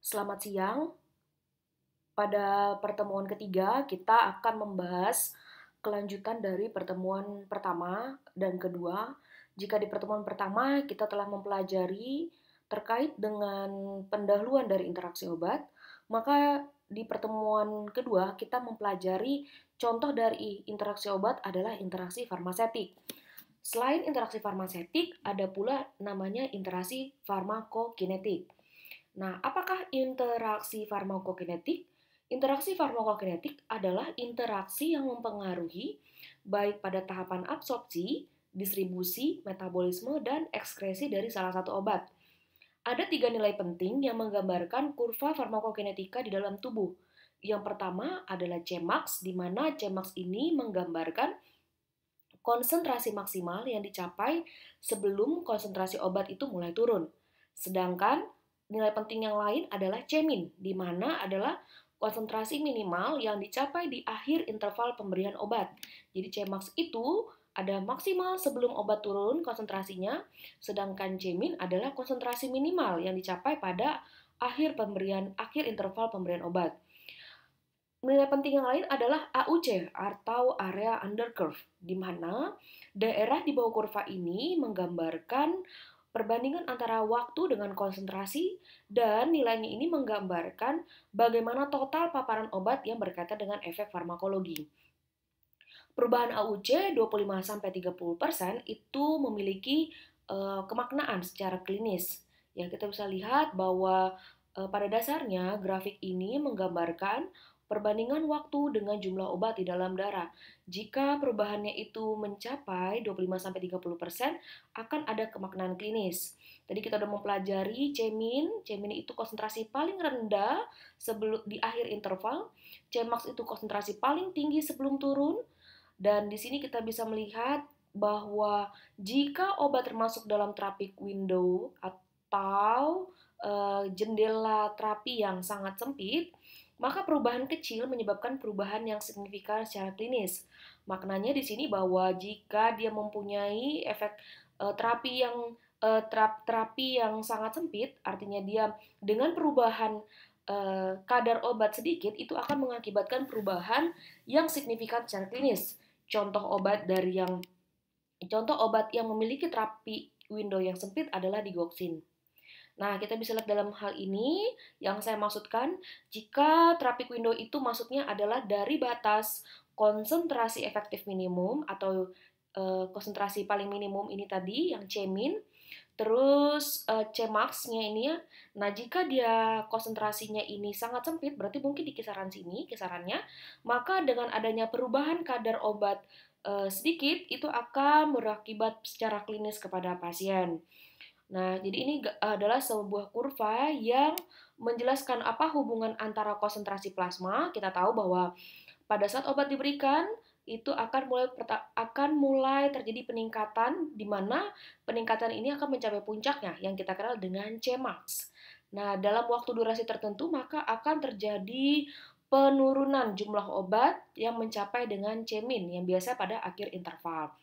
Selamat siang. Pada pertemuan ketiga, kita akan membahas kelanjutan dari pertemuan pertama dan kedua. Jika di pertemuan pertama kita telah mempelajari terkait dengan pendahuluan dari interaksi obat, maka di pertemuan kedua kita mempelajari contoh dari interaksi obat adalah interaksi farmasetik. Selain interaksi farmasetik, ada pula namanya interaksi farmakokinetik. Nah, apakah interaksi farmakokinetik? Interaksi farmakokinetik adalah interaksi yang mempengaruhi baik pada tahapan absorpsi, distribusi, metabolisme, dan ekskresi dari salah satu obat. Ada 3 nilai penting yang menggambarkan kurva farmakokinetika di dalam tubuh. Yang pertama adalah Cmax, di mana Cmax ini menggambarkan konsentrasi maksimal yang dicapai sebelum konsentrasi obat itu mulai turun. Sedangkan nilai penting yang lain adalah Cmin, di mana adalah konsentrasi minimal yang dicapai di akhir interval pemberian obat. Jadi Cmax itu ada maksimal sebelum obat turun konsentrasinya, sedangkan Cmin adalah konsentrasi minimal yang dicapai pada akhir interval pemberian obat. Nilai penting yang lain adalah AUC atau area under curve, di mana daerah di bawah kurva ini menggambarkan perbandingan antara waktu dengan konsentrasi dan nilainya ini menggambarkan bagaimana total paparan obat yang berkaitan dengan efek farmakologi. Perubahan AUC 25-30% itu memiliki kemaknaan secara klinis. Ya, kita bisa lihat bahwa pada dasarnya grafik ini menggambarkan perbandingan waktu dengan jumlah obat di dalam darah. Jika perubahannya itu mencapai 25-30%, akan ada kemaknaan klinis. Tadi kita sudah mempelajari Cmin. Cmin itu konsentrasi paling rendah sebelum di akhir interval. Cmax itu konsentrasi paling tinggi sebelum turun. Dan di sini kita bisa melihat bahwa jika obat termasuk dalam therapeutic window atau jendela terapi yang sangat sempit, maka perubahan kecil menyebabkan perubahan yang signifikan secara klinis. Maknanya di sini bahwa jika dia mempunyai efek terapi yang sangat sempit, artinya dia dengan perubahan kadar obat sedikit itu akan mengakibatkan perubahan yang signifikan secara klinis. Contoh obat yang memiliki terapi window yang sempit adalah digoxin. Nah, kita bisa lihat dalam hal ini yang saya maksudkan, jika therapeutic window itu maksudnya adalah dari batas konsentrasi efektif minimum atau konsentrasi paling minimum ini tadi yang Cmin, terus Cmax-nya ini ya. Nah, jika dia konsentrasinya ini sangat sempit, berarti mungkin di kisaran sini, kisarannya, maka dengan adanya perubahan kadar obat sedikit, itu akan berakibat secara klinis kepada pasien. Nah, jadi ini adalah sebuah kurva yang menjelaskan apa hubungan antara konsentrasi plasma. Kita tahu bahwa pada saat obat diberikan, itu akan mulai terjadi peningkatan, di mana peningkatan ini akan mencapai puncaknya yang kita kenal dengan Cmax. Nah, dalam waktu durasi tertentu maka akan terjadi penurunan jumlah obat yang mencapai dengan Cmin yang biasa pada akhir interval.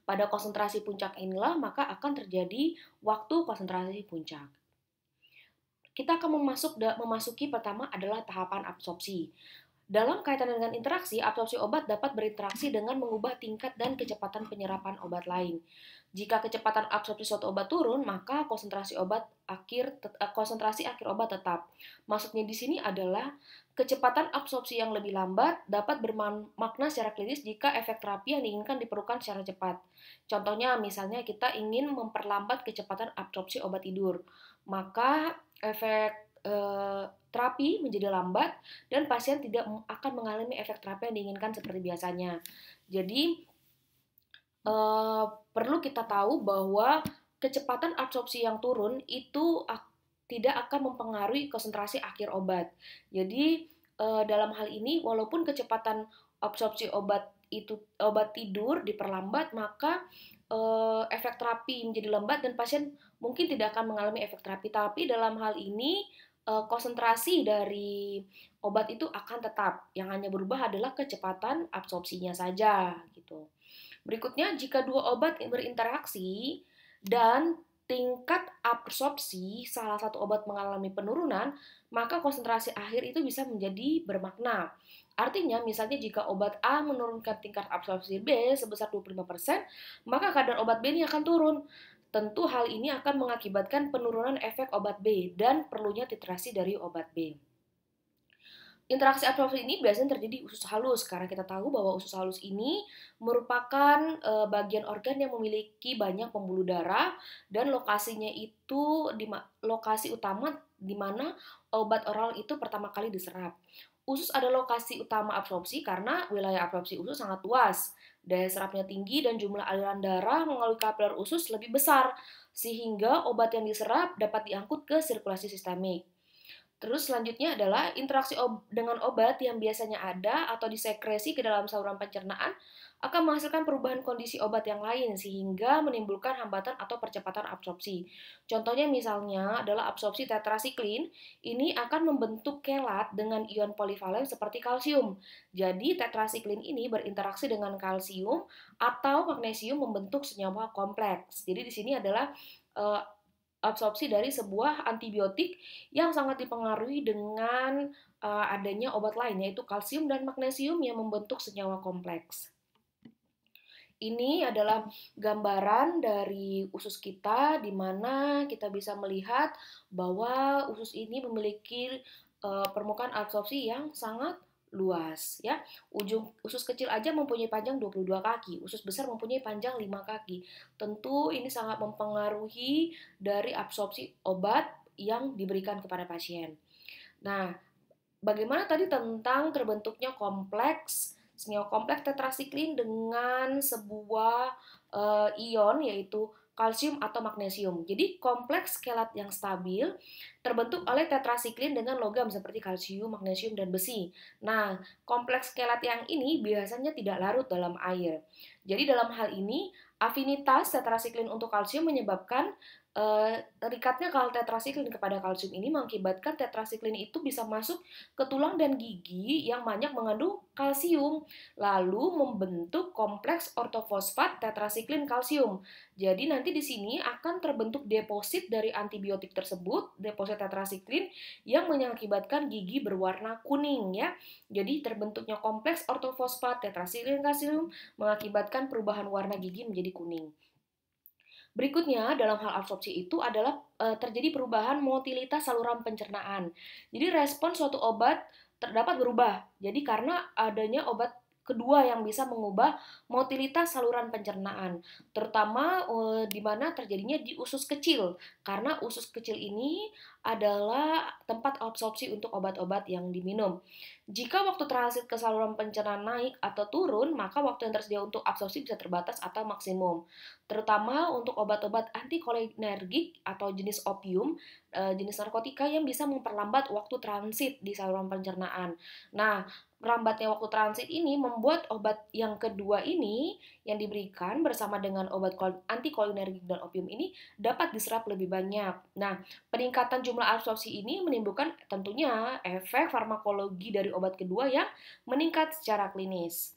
Pada konsentrasi puncak inilah maka akan terjadi waktu konsentrasi puncak. Kita akan memasuki pertama adalah tahapan absorpsi. Dalam kaitan dengan interaksi, absorpsi obat dapat berinteraksi dengan mengubah tingkat dan kecepatan penyerapan obat lain. Jika kecepatan absorpsi suatu obat turun, maka konsentrasi akhir obat tetap. Maksudnya di sini adalah kecepatan absorpsi yang lebih lambat dapat bermakna secara klinis jika efek terapi yang diinginkan diperlukan secara cepat. Contohnya, misalnya kita ingin memperlambat kecepatan absorpsi obat tidur, maka efek terapi menjadi lambat dan pasien tidak akan mengalami efek terapi yang diinginkan seperti biasanya. Jadi perlu kita tahu bahwa kecepatan absorpsi yang turun itu tidak akan mempengaruhi konsentrasi akhir obat. Jadi dalam hal ini walaupun kecepatan absorpsi obat tidur diperlambat, maka efek terapi menjadi lambat dan pasien mungkin tidak akan mengalami efek terapi. Tapi dalam hal ini konsentrasi dari obat itu akan tetap. Yang hanya berubah adalah kecepatan absorpsinya saja gitu. Berikutnya, jika dua obat berinteraksi dan tingkat absorpsi salah satu obat mengalami penurunan, maka konsentrasi akhir itu bisa menjadi bermakna. Artinya, misalnya jika obat A menurunkan tingkat absorpsi B sebesar 25%, maka kadar obat B ini akan turun. Tentu hal ini akan mengakibatkan penurunan efek obat B dan perlunya titrasi dari obat B. Interaksi absorpsi ini biasanya terjadi di usus halus karena kita tahu bahwa usus halus ini merupakan bagian organ yang memiliki banyak pembuluh darah dan lokasinya itu di lokasi utama di mana obat oral itu pertama kali diserap. Usus adalah lokasi utama absorpsi karena wilayah absorpsi usus sangat luas. Daya serapnya tinggi dan jumlah aliran darah melalui kapiler usus lebih besar sehingga obat yang diserap dapat diangkut ke sirkulasi sistemik. Terus selanjutnya adalah interaksi dengan obat yang biasanya ada atau disekresi ke dalam saluran pencernaan akan menghasilkan perubahan kondisi obat yang lain sehingga menimbulkan hambatan atau percepatan absorpsi. Contohnya misalnya adalah absorpsi tetrasiklin, ini akan membentuk kelat dengan ion polivalen seperti kalsium. Jadi tetrasiklin ini berinteraksi dengan kalsium atau magnesium membentuk senyawa kompleks. Jadi di sini adalah absorpsi dari sebuah antibiotik yang sangat dipengaruhi dengan adanya obat lain, yaitu kalsium dan magnesium yang membentuk senyawa kompleks. Ini adalah gambaran dari usus kita, di mana kita bisa melihat bahwa usus ini memiliki permukaan absorpsi yang sangat luas, ya. Ujung usus kecil aja mempunyai panjang 22 kaki, usus besar mempunyai panjang 5 kaki. Tentu ini sangat mempengaruhi dari absorpsi obat yang diberikan kepada pasien. Nah, bagaimana tadi tentang terbentuknya kompleks senyawa kompleks tetrasiklin dengan sebuah ion yaitu kalsium atau magnesium. Jadi kompleks kelat yang stabil terbentuk oleh tetrasiklin dengan logam seperti kalsium, magnesium, dan besi. Nah, kompleks kelat yang ini biasanya tidak larut dalam air. Jadi dalam hal ini, afinitas tetrasiklin untuk kalsium menyebabkan rikatnya tetrasiklin kepada kalsium ini mengakibatkan tetrasiklin itu bisa masuk ke tulang dan gigi yang banyak mengandung kalsium, lalu membentuk kompleks ortofosfat tetrasiklin kalsium. Jadi nanti di sini akan terbentuk deposit dari antibiotik tersebut, deposit tetrasiklin yang mengakibatkan gigi berwarna kuning, ya. Jadi terbentuknya kompleks ortofosfat tetrasiklin kalsium mengakibatkan perubahan warna gigi menjadi kuning. Berikutnya, dalam hal absorpsi itu adalah terjadi perubahan motilitas saluran pencernaan. Jadi respon suatu obat terdapat berubah. Jadi karena adanya obat kedua yang bisa mengubah motilitas saluran pencernaan, terutama di mana terjadinya di usus kecil. Karena usus kecil ini adalah tempat absorpsi untuk obat-obat yang diminum. Jika waktu transit ke saluran pencernaan naik atau turun, maka waktu yang tersedia untuk absorpsi bisa terbatas atau maksimum. Terutama untuk obat-obat antikolinergik atau jenis opium, jenis narkotika yang bisa memperlambat waktu transit di saluran pencernaan. Nah, lambatnya waktu transit ini membuat obat yang kedua ini yang diberikan bersama dengan obat antikolinergik dan opium ini dapat diserap lebih banyak. Nah, peningkatan jumlah absorpsi ini menimbulkan tentunya efek farmakologi dari obat kedua yang meningkat secara klinis.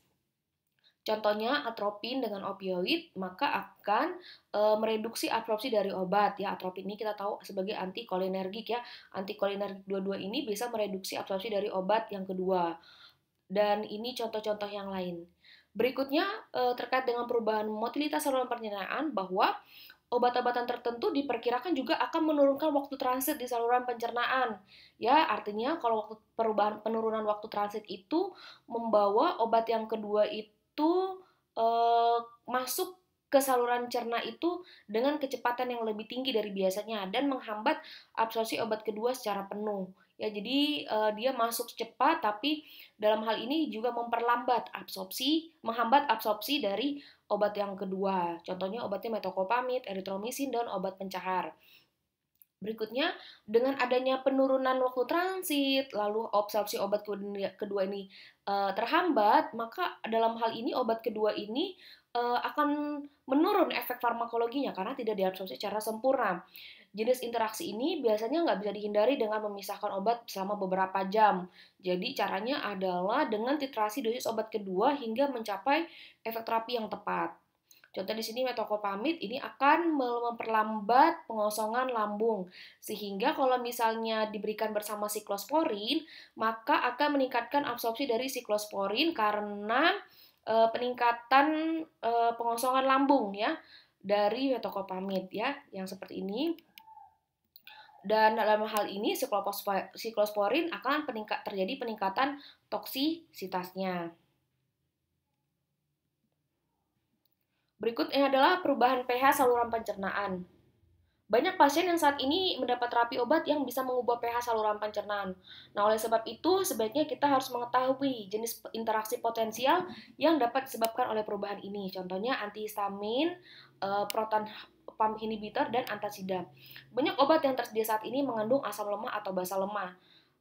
Contohnya atropin dengan opioid maka akan mereduksi absorpsi dari obat, ya. Atropin ini kita tahu sebagai antikolinergik, ya. Antikolinergik dua-dua ini bisa mereduksi absorpsi dari obat yang kedua. Dan ini contoh-contoh yang lain. Berikutnya terkait dengan perubahan motilitas saluran pencernaan bahwa obat-obatan tertentu diperkirakan juga akan menurunkan waktu transit di saluran pencernaan. Ya, artinya kalau penurunan waktu transit itu membawa obat yang kedua itu masuk ke saluran cerna itu dengan kecepatan yang lebih tinggi dari biasanya dan menghambat absorpsi obat kedua secara penuh. Ya, jadi dia masuk cepat tapi dalam hal ini juga menghambat absorpsi dari obat yang kedua. Contohnya obatnya metoclopramid, erythromycin, dan obat pencahar. Berikutnya, dengan adanya penurunan waktu transit, lalu absorpsi obat kedua ini terhambat, maka dalam hal ini obat kedua ini akan menurun efek farmakologinya karena tidak diabsorpsi secara sempurna. Jenis interaksi ini biasanya nggak bisa dihindari dengan memisahkan obat selama beberapa jam. Jadi caranya adalah dengan titrasi dosis obat kedua hingga mencapai efek terapi yang tepat. Contoh di sini metoclopramid ini akan memperlambat pengosongan lambung. Sehingga kalau misalnya diberikan bersama siklosporin, maka akan meningkatkan absorpsi dari siklosporin karena peningkatan pengosongan lambung ya dari metoclopramid ya, yang seperti ini. Dan dalam hal ini siklosporin akan terjadi peningkatan toksisitasnya. Berikutnya adalah perubahan pH saluran pencernaan. Banyak pasien yang saat ini mendapat terapi obat yang bisa mengubah pH saluran pencernaan. Nah, oleh sebab itu, sebaiknya kita harus mengetahui jenis interaksi potensial yang dapat disebabkan oleh perubahan ini. Contohnya antihistamin, proton pump inhibitor, dan antasida. Banyak obat yang tersedia saat ini mengandung asam lemah atau basa lemah.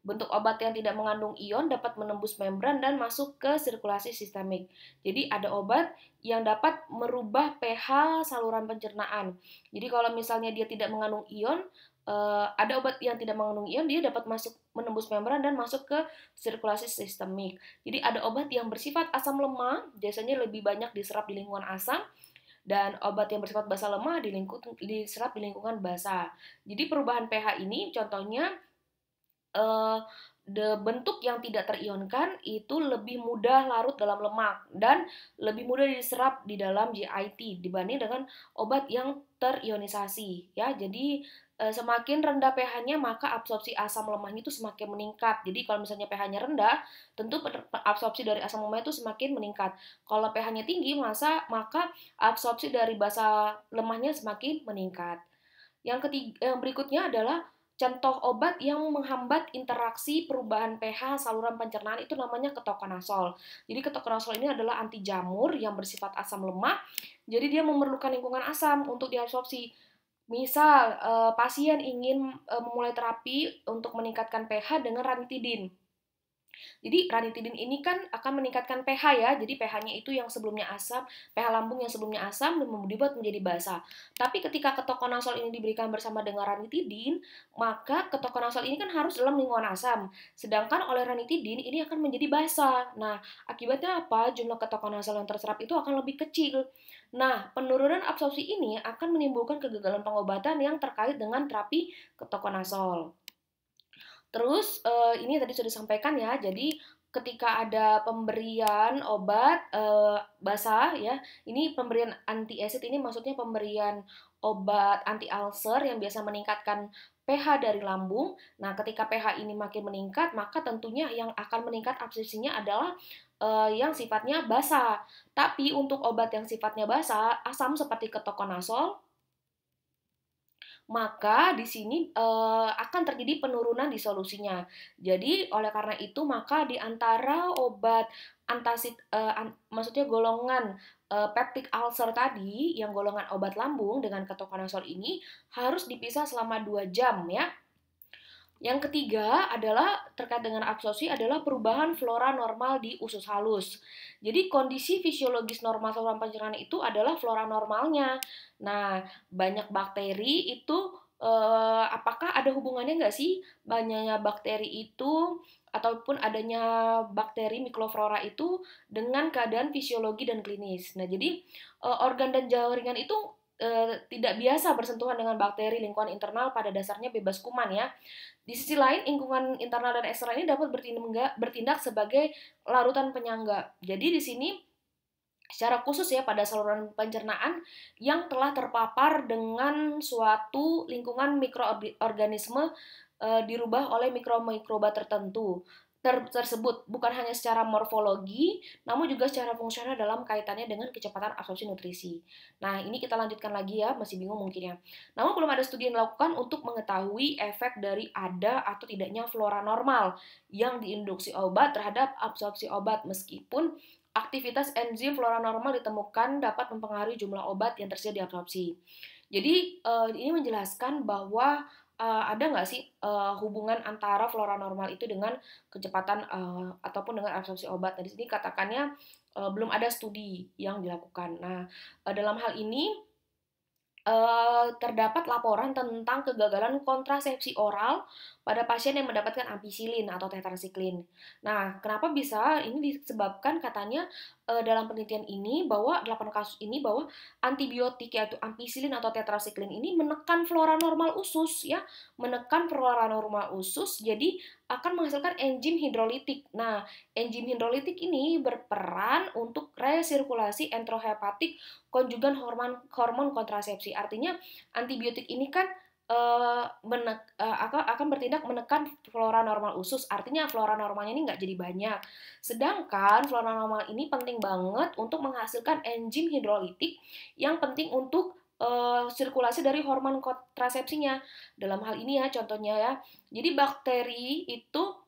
Bentuk obat yang tidak mengandung ion dapat menembus membran dan masuk ke sirkulasi sistemik. Jadi ada obat yang dapat merubah pH saluran pencernaan. Jadi kalau misalnya dia tidak mengandung ion, ada obat yang tidak mengandung ion, dia dapat masuk menembus membran dan masuk ke sirkulasi sistemik. Jadi ada obat yang bersifat asam lemah, biasanya lebih banyak diserap di lingkungan asam, dan obat yang bersifat basa lemah diserap di lingkungan basa. Jadi perubahan pH ini contohnya bentuk yang tidak terionkan itu lebih mudah larut dalam lemak dan lebih mudah diserap di dalam GIT dibanding dengan obat yang terionisasi ya. Jadi semakin rendah pH-nya maka absorpsi asam lemahnya itu semakin meningkat. Jadi kalau misalnya pH-nya rendah, tentu absorpsi dari asam lemah itu semakin meningkat. Kalau pH-nya tinggi, maka absorpsi dari basa lemahnya semakin meningkat. Yang berikutnya adalah contoh obat yang menghambat interaksi perubahan pH saluran pencernaan itu namanya ketokonazol. Jadi ketokonazol ini adalah anti jamur yang bersifat asam lemah. Jadi dia memerlukan lingkungan asam untuk diabsorpsi. Misal pasien ingin memulai terapi untuk meningkatkan pH dengan ranitidin. Jadi ranitidin ini kan akan meningkatkan pH ya. Jadi pH-nya itu yang sebelumnya asam, pH lambung yang sebelumnya asam dibuat menjadi basa. Tapi ketika ketokonazol ini diberikan bersama dengan ranitidin, maka ketokonazol ini kan harus dalam lingkungan asam. Sedangkan oleh ranitidin ini akan menjadi basa. Nah, akibatnya apa? Jumlah ketokonazol yang terserap itu akan lebih kecil. Nah, penurunan absorpsi ini akan menimbulkan kegagalan pengobatan yang terkait dengan terapi ketokonazol. Terus ini tadi sudah disampaikan ya, jadi ketika ada pemberian obat basa ya, ini pemberian anti acid ini maksudnya pemberian obat anti ulcer yang biasa meningkatkan pH dari lambung. Nah, ketika pH ini makin meningkat, maka tentunya yang akan meningkat absorpsinya adalah yang sifatnya basa. Tapi untuk obat yang sifatnya basa, asam seperti ketokonazol, maka di sini akan terjadi penurunan di solusinya. Jadi oleh karena itu maka di antara obat antasid maksudnya golongan peptic ulcer tadi yang golongan obat lambung dengan ketokonazol ini harus dipisah selama 2 jam ya. Yang ketiga adalah terkait dengan absorpsi adalah perubahan flora normal di usus halus. Jadi kondisi fisiologis normal saluran pencernaan itu adalah flora normalnya. Nah, banyak bakteri itu apakah ada hubungannya nggak sih banyaknya bakteri itu ataupun adanya bakteri mikroflora itu dengan keadaan fisiologi dan klinis. Nah, jadi organ dan jaringan itu tidak biasa bersentuhan dengan bakteri lingkungan internal pada dasarnya bebas kuman ya. Di sisi lain, lingkungan internal dan eksternal ini dapat bertindak sebagai larutan penyangga. Jadi di sini secara khusus ya pada saluran pencernaan yang telah terpapar dengan suatu lingkungan mikroorganisme dirubah oleh mikroba tertentu tersebut bukan hanya secara morfologi, namun juga secara fungsional dalam kaitannya dengan kecepatan absorpsi nutrisi. Nah, ini kita lanjutkan lagi ya, masih bingung mungkin ya. Namun belum ada studi yang dilakukan untuk mengetahui efek dari ada atau tidaknya flora normal yang diinduksi obat terhadap absorpsi obat, meskipun aktivitas enzim flora normal ditemukan dapat mempengaruhi jumlah obat yang tersedia diabsorpsi. Jadi, ini menjelaskan bahwa ada nggak sih hubungan antara flora normal itu dengan kecepatan ataupun dengan absorpsi obat. Nah, di sini katakannya belum ada studi yang dilakukan. Nah, dalam hal ini terdapat laporan tentang kegagalan kontrasepsi oral pada pasien yang mendapatkan ampicillin atau tetracycline. Nah, kenapa bisa? Ini disebabkan katanya dalam penelitian ini bahwa 8 kasus ini bahwa antibiotik yaitu ampicillin atau tetracycline ini menekan flora normal usus ya, menekan flora normal usus jadi akan menghasilkan enzim hidrolitik. Nah, enzim hidrolitik ini berperan untuk resirkulasi enterohepatik konjugan hormon kontrasepsi. Artinya antibiotik ini kan akan bertindak menekan flora normal usus, artinya flora normalnya ini nggak jadi banyak. Sedangkan flora normal ini penting banget untuk menghasilkan enzim hidrolitik yang penting untuk sirkulasi dari hormon kontrasepsinya. Dalam hal ini ya contohnya ya, jadi bakteri itu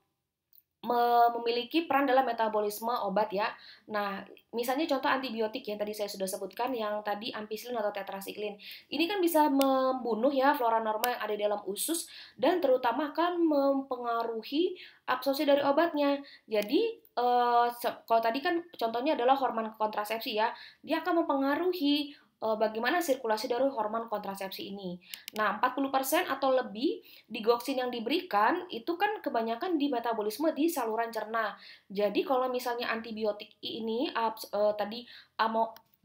memiliki peran dalam metabolisme obat ya. Nah, misalnya contoh antibiotik yang tadi saya sudah sebutkan, yang tadi ampicillin atau tetracycline. Ini kan bisa membunuh ya flora normal yang ada di dalam usus dan terutama akan mempengaruhi absorpsi dari obatnya. Jadi, kalau tadi kan contohnya adalah hormon kontrasepsi ya, dia akan mempengaruhi bagaimana sirkulasi dari hormon kontrasepsi ini. Nah, 40% atau lebih digoxin yang diberikan itu kan kebanyakan di metabolisme di saluran cerna. Jadi kalau misalnya antibiotik ini tadi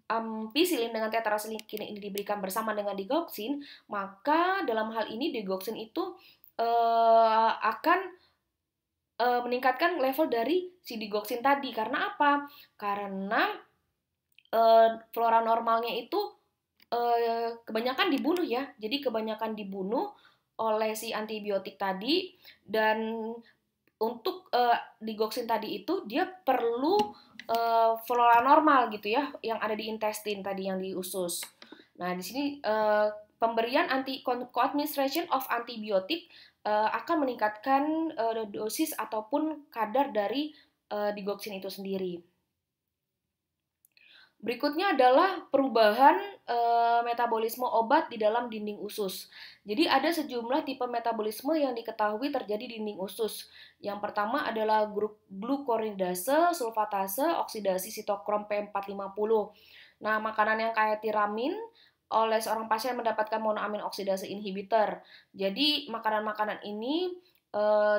ampicillin dengan tetracycline ini diberikan bersama dengan digoxin, maka dalam hal ini digoxin itu akan meningkatkan level dari si digoxin tadi. Karena apa? Karena flora normalnya itu kebanyakan dibunuh ya. Jadi kebanyakan dibunuh oleh si antibiotik tadi dan untuk digoxin tadi itu dia perlu flora normal gitu ya yang ada di intestin tadi yang di usus. Nah, di sini pemberian co-administration of antibiotik akan meningkatkan dosis ataupun kadar dari digoxin itu sendiri. Berikutnya adalah perubahan metabolisme obat di dalam dinding usus. Jadi ada sejumlah tipe metabolisme yang diketahui terjadi di dinding usus. Yang pertama adalah glukoridase, sulfatase, oksidasi sitokrom P450. Nah, makanan yang kaya tiramin oleh seorang pasien mendapatkan monoamin oksidase inhibitor. Jadi makanan-makanan ini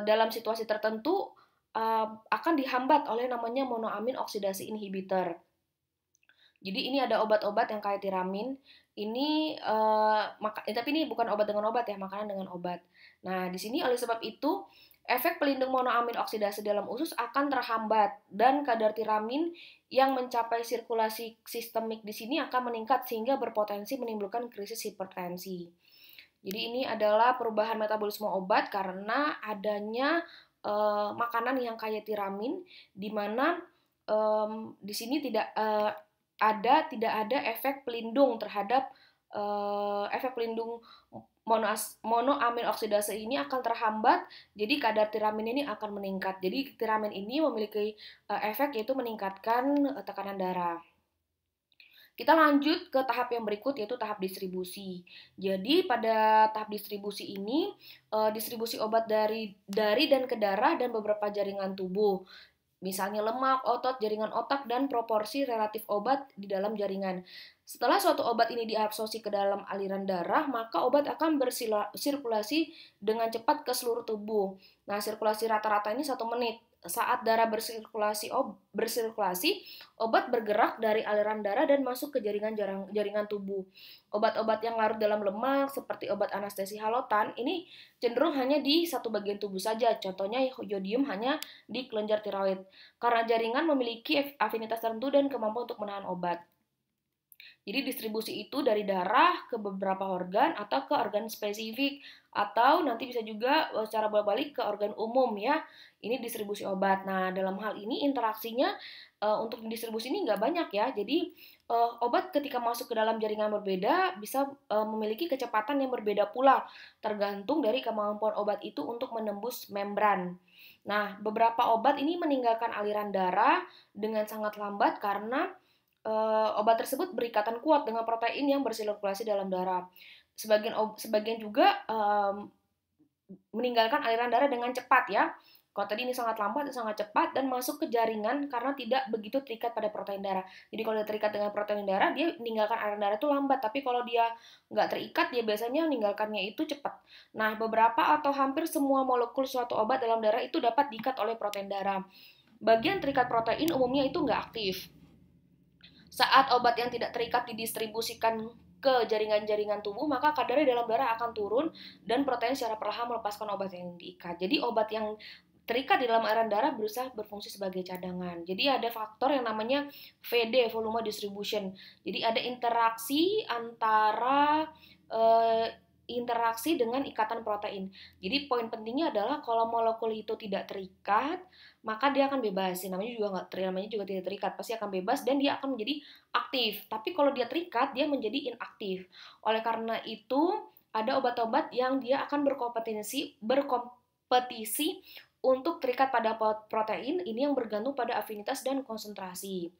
dalam situasi tertentu akan dihambat oleh namanya monoamin oksidase inhibitor. Jadi ini ada obat-obat yang kayak tiramin. Ini tapi ini bukan obat dengan obat ya, makanan dengan obat. Nah, di sini oleh sebab itu efek pelindung monoamin oksidase dalam usus akan terhambat dan kadar tiramin yang mencapai sirkulasi sistemik di sini akan meningkat sehingga berpotensi menimbulkan krisis hipertensi. Jadi ini adalah perubahan metabolisme obat karena adanya makanan yang kaya tiramin di mana di sini tidak ada efek pelindung terhadap efek pelindung monoamin oksidase ini akan terhambat, jadi kadar tiramin ini akan meningkat. Jadi tiramin ini memiliki efek yaitu meningkatkan tekanan darah. Kita lanjut ke tahap yang berikut yaitu tahap distribusi. Jadi pada tahap distribusi ini distribusi obat dari dan ke darah dan beberapa jaringan tubuh. Misalnya lemak, otot, jaringan otak, dan proporsi relatif obat di dalam jaringan. Setelah suatu obat ini diabsorpsi ke dalam aliran darah, maka obat akan bersirkulasi dengan cepat ke seluruh tubuh. Nah, sirkulasi rata-rata ini 1 menit. Saat darah bersirkulasi, obat bergerak dari aliran darah dan masuk ke jaringan tubuh. Obat-obat yang larut dalam lemak, seperti obat anestesi halotan, ini cenderung hanya di satu bagian tubuh saja. Contohnya yodium hanya di kelenjar tiroid. Karena jaringan memiliki afinitas tertentu dan kemampuan untuk menahan obat. Jadi distribusi itu dari darah ke beberapa organ atau ke organ spesifik atau nanti bisa juga secara bolak-balik ke organ umum ya. Ini distribusi obat. Nah, dalam hal ini interaksinya untuk distribusi ini nggak banyak ya. Jadi obat ketika masuk ke dalam jaringan berbeda bisa memiliki kecepatan yang berbeda pula tergantung dari kemampuan obat itu untuk menembus membran. Nah, beberapa obat ini meninggalkan aliran darah dengan sangat lambat karena obat tersebut berikatan kuat dengan protein yang bersirkulasi dalam darah. Sebagian juga meninggalkan aliran darah dengan cepat ya. Kalau tadi ini sangat lambat, sangat cepat dan masuk ke jaringan karena tidak begitu terikat pada protein darah. Jadi kalau dia terikat dengan protein darah, dia meninggalkan aliran darah itu lambat. Tapi kalau dia nggak terikat, dia biasanya meninggalkannya itu cepat. Nah, beberapa atau hampir semua molekul suatu obat dalam darah itu dapat diikat oleh protein darah. Bagian terikat protein umumnya itu nggak aktif. Saat obat yang tidak terikat didistribusikan ke jaringan-jaringan tubuh, maka kadarnya dalam darah akan turun dan protein secara perlahan melepaskan obat yang diikat. Jadi obat yang terikat di dalam aliran darah berusaha berfungsi sebagai cadangan. Jadi ada faktor yang namanya VD, volume distribution. Jadi ada interaksi antara interaksi dengan ikatan protein. Jadi poin pentingnya adalah kalau molekul itu tidak terikat, maka dia akan bebas. Namanya juga tidak terikat, pasti akan bebas dan dia akan menjadi aktif. Tapi kalau dia terikat, dia menjadi inaktif. Oleh karena itu, ada obat-obat yang dia akan berkompetisi untuk terikat pada protein. Ini yang bergantung pada afinitas dan konsentrasi.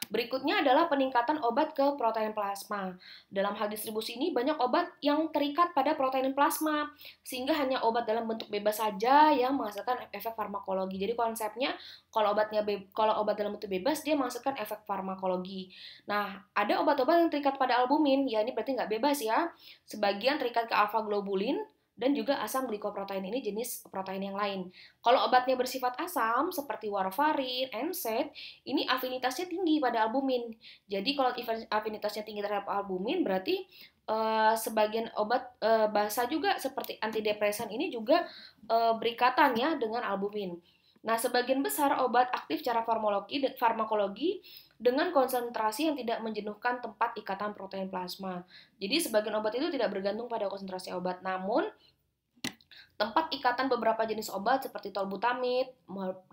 Berikutnya adalah peningkatan obat ke protein plasma. Dalam hal distribusi ini banyak obat yang terikat pada protein plasma, sehingga hanya obat dalam bentuk bebas saja yang menghasilkan efek farmakologi. Jadi konsepnya kalau obat dalam bentuk bebas dia menghasilkan efek farmakologi. Nah, ada obat-obat yang terikat pada albumin, ya ini berarti nggak bebas ya. Sebagian terikat ke alfa globulin, dan juga asam glikoprotein, ini jenis protein yang lain. Kalau obatnya bersifat asam seperti warfarin, NSAID, ini afinitasnya tinggi pada albumin. Jadi kalau afinitasnya tinggi terhadap albumin berarti sebagian obat basa juga seperti antidepresan ini juga berikatan ya dengan albumin. Nah, sebagian besar obat aktif secara farmakologi dengan konsentrasi yang tidak menjenuhkan tempat ikatan protein plasma. Jadi sebagian obat itu tidak bergantung pada konsentrasi obat, namun tempat ikatan beberapa jenis obat seperti tolbutamid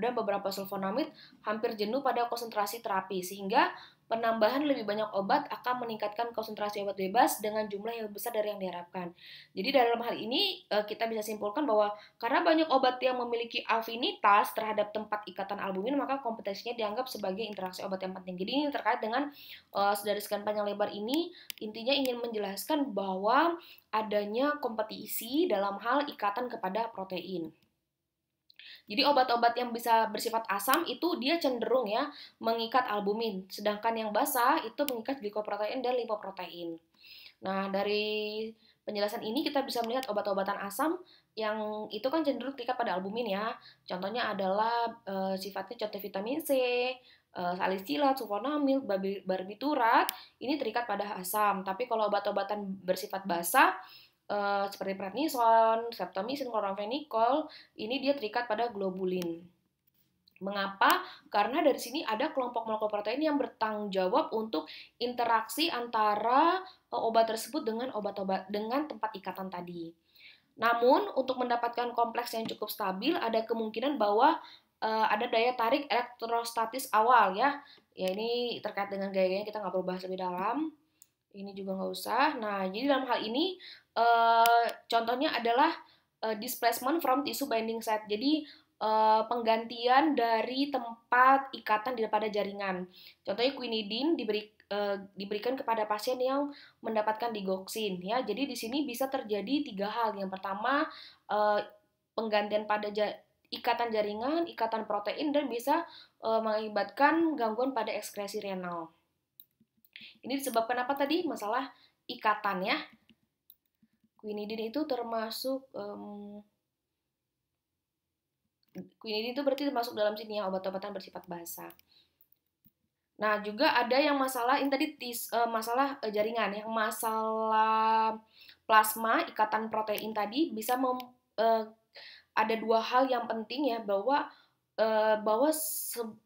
dan beberapa sulfonamid hampir jenuh pada konsentrasi terapi, sehingga penambahan lebih banyak obat akan meningkatkan konsentrasi obat bebas dengan jumlah yang lebih besar dari yang diharapkan. Jadi dalam hal ini kita bisa simpulkan bahwa karena banyak obat yang memiliki afinitas terhadap tempat ikatan albumin, maka kompetensinya dianggap sebagai interaksi obat yang penting. Jadi ini terkait dengan dari sekian panjang lebar ini, intinya ingin menjelaskan bahwa adanya kompetisi dalam hal ikatan kepada protein. Jadi obat-obat yang bisa bersifat asam itu dia cenderung ya mengikat albumin, sedangkan yang basa itu mengikat glikoprotein dan lipoprotein. Nah, dari penjelasan ini kita bisa melihat obat-obatan asam yang itu kan cenderung terikat pada albumin ya. Contohnya adalah sifatnya contoh vitamin C, salisilat, sulfonamid, barbiturat, ini terikat pada asam. Tapi kalau obat-obatan bersifat basa seperti prednison, streptomycin, chloramphenicol, ini dia terikat pada globulin. Mengapa? Karena dari sini ada kelompok molekul protein yang bertanggung jawab untuk interaksi antara obat tersebut dengan obat-obat dengan tempat ikatan tadi. Namun, untuk mendapatkan kompleks yang cukup stabil, ada kemungkinan bahwa ada daya tarik elektrostatis awal ya. Ya ini terkait dengan gaya-gayanya kita nggak perlu bahas lebih dalam. Ini juga nggak usah. Nah, jadi dalam hal ini contohnya adalah displacement from tissue binding site. Jadi penggantian dari tempat ikatan daripada jaringan. Contohnya quinidin diberikan kepada pasien yang mendapatkan digoxin ya. Jadi di sini bisa terjadi 3 hal. Yang pertama penggantian pada ikatan jaringan, ikatan protein, dan bisa mengakibatkan gangguan pada ekskresi renal. Ini disebabkan apa tadi? Masalah ikatan ya. Quinidin itu termasuk quinidin itu berarti termasuk dalam sini ya, obat-obatan bersifat basa. Nah, juga ada yang masalah ini tadi masalah jaringan, yang masalah plasma, ikatan protein tadi bisa ada 2 hal yang penting ya, bahwa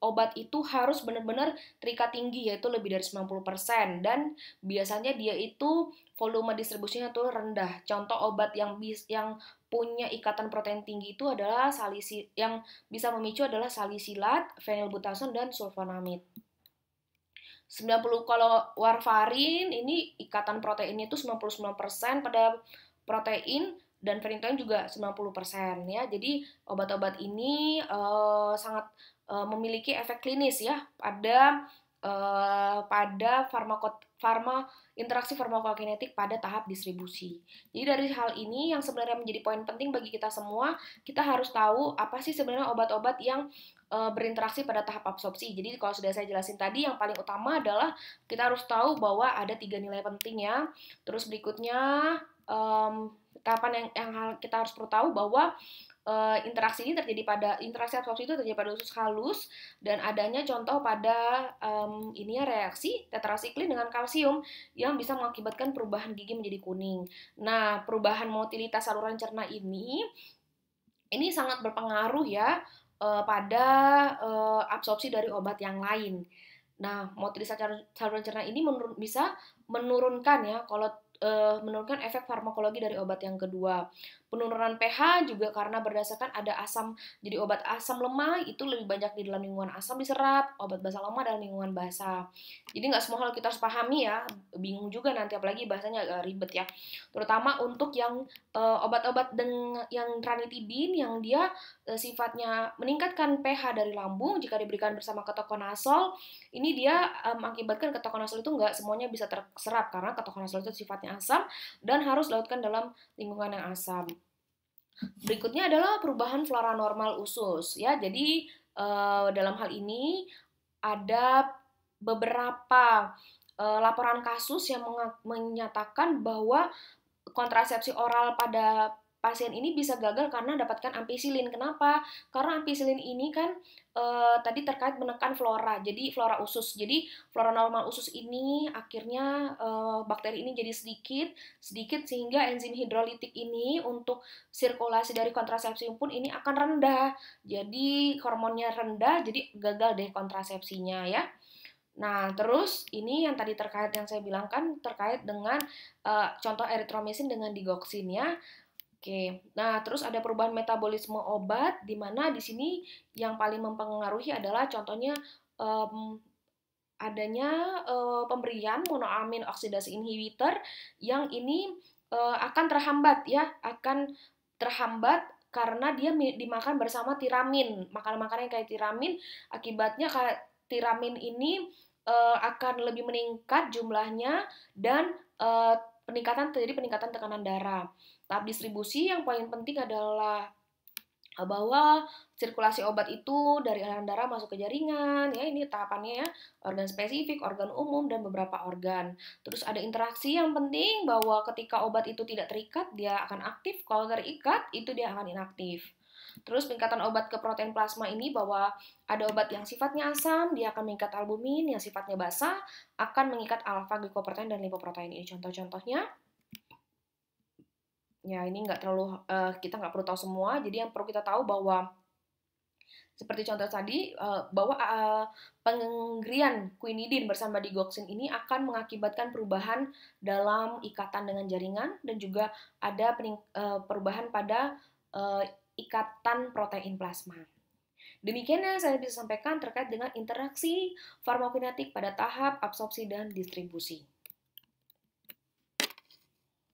obat itu harus benar-benar terikat tinggi, yaitu lebih dari 90%, dan biasanya dia itu volume distribusinya tuh rendah. Contoh obat yang punya ikatan protein tinggi itu adalah yang bisa memicu adalah salisilat, phenylbutazone, dan sulfonamid. 90 kalau warfarin ini ikatan proteinnya itu 99% pada protein, dan phenytoin juga 90% ya. Jadi obat-obat ini sangat memiliki efek klinis ya pada interaksi farmakokinetik pada tahap distribusi. Jadi dari hal ini yang sebenarnya menjadi poin penting bagi kita semua, kita harus tahu apa sih sebenarnya obat-obat yang berinteraksi pada tahap absorpsi. Jadi kalau sudah saya jelasin tadi, yang paling utama adalah kita harus tahu bahwa ada 3 nilai penting ya. Terus berikutnya tahapan yang kita harus perlu tahu bahwa interaksi ini terjadi pada interaksi absorpsi itu terjadi pada usus halus dan adanya contoh pada ini ya reaksi tetrasiklin dengan kalsium yang bisa mengakibatkan perubahan gigi menjadi kuning. Nah, perubahan motilitas saluran cerna ini sangat berpengaruh ya pada absorpsi dari obat yang lain. Nah, motilitas saluran cerna ini bisa menurunkan ya kalau menurunkan efek farmakologi dari obat yang kedua. Penurunan pH juga karena berdasarkan ada asam, jadi obat asam lemah itu lebih banyak di dalam lingkungan asam diserap, obat basa lemah dalam lingkungan basah. Jadi nggak semua hal kita harus pahami ya, bingung juga nanti apalagi bahasanya agak ribet ya. Terutama untuk yang obat-obat yang ranitidin yang dia sifatnya meningkatkan pH dari lambung jika diberikan bersama ketokonazol, ini dia mengakibatkan ketokonazol itu nggak semuanya bisa terserap karena ketokonazol itu sifatnya asam dan harus dilakukan dalam lingkungan yang asam. Berikutnya adalah perubahan flora normal usus ya. Jadi dalam hal ini ada beberapa laporan kasus yang menyatakan bahwa kontrasepsi oral pada pasien ini bisa gagal karena dapatkan ampicillin. Kenapa? Karena ampicillin ini kan tadi terkait menekan flora, jadi flora usus. Jadi flora normal usus ini akhirnya bakteri ini jadi sedikit sehingga enzim hidrolitik ini untuk sirkulasi dari kontrasepsi pun ini akan rendah. Jadi hormonnya rendah, jadi gagal deh kontrasepsinya ya. Nah, terus ini yang tadi terkait yang saya bilang kan terkait dengan contoh eritromisin dengan digoxin ya. Oke. Nah, terus ada perubahan metabolisme obat di mana di sini yang paling mempengaruhi adalah contohnya adanya pemberian monoamin oksidasi inhibitor yang ini akan terhambat ya, akan terhambat karena dia dimakan bersama tiramin. Makanan-makanan yang kayak tiramin akibatnya tiramin ini akan lebih meningkat jumlahnya dan terjadi peningkatan tekanan darah. Tahap distribusi yang paling penting adalah bahwa sirkulasi obat itu dari aliran darah masuk ke jaringan, ya ini tahapannya ya, organ spesifik, organ umum, dan beberapa organ. Terus ada interaksi yang penting bahwa ketika obat itu tidak terikat, dia akan aktif, kalau terikat, itu dia akan inaktif. Terus peningkatan obat ke protein plasma ini bahwa ada obat yang sifatnya asam, dia akan mengikat albumin, yang sifatnya basa, akan mengikat alfa glikoprotein dan lipoprotein. Ini contoh-contohnya. Ya ini nggak terlalu kita nggak perlu tahu semua. Jadi yang perlu kita tahu bahwa seperti contoh tadi bahwa penggerian quinidin bersama digoxin ini akan mengakibatkan perubahan dalam ikatan dengan jaringan dan juga ada perubahan pada ikatan protein plasma. Demikian yang saya bisa sampaikan terkait dengan interaksi farmakokinetik pada tahap absorpsi dan distribusi.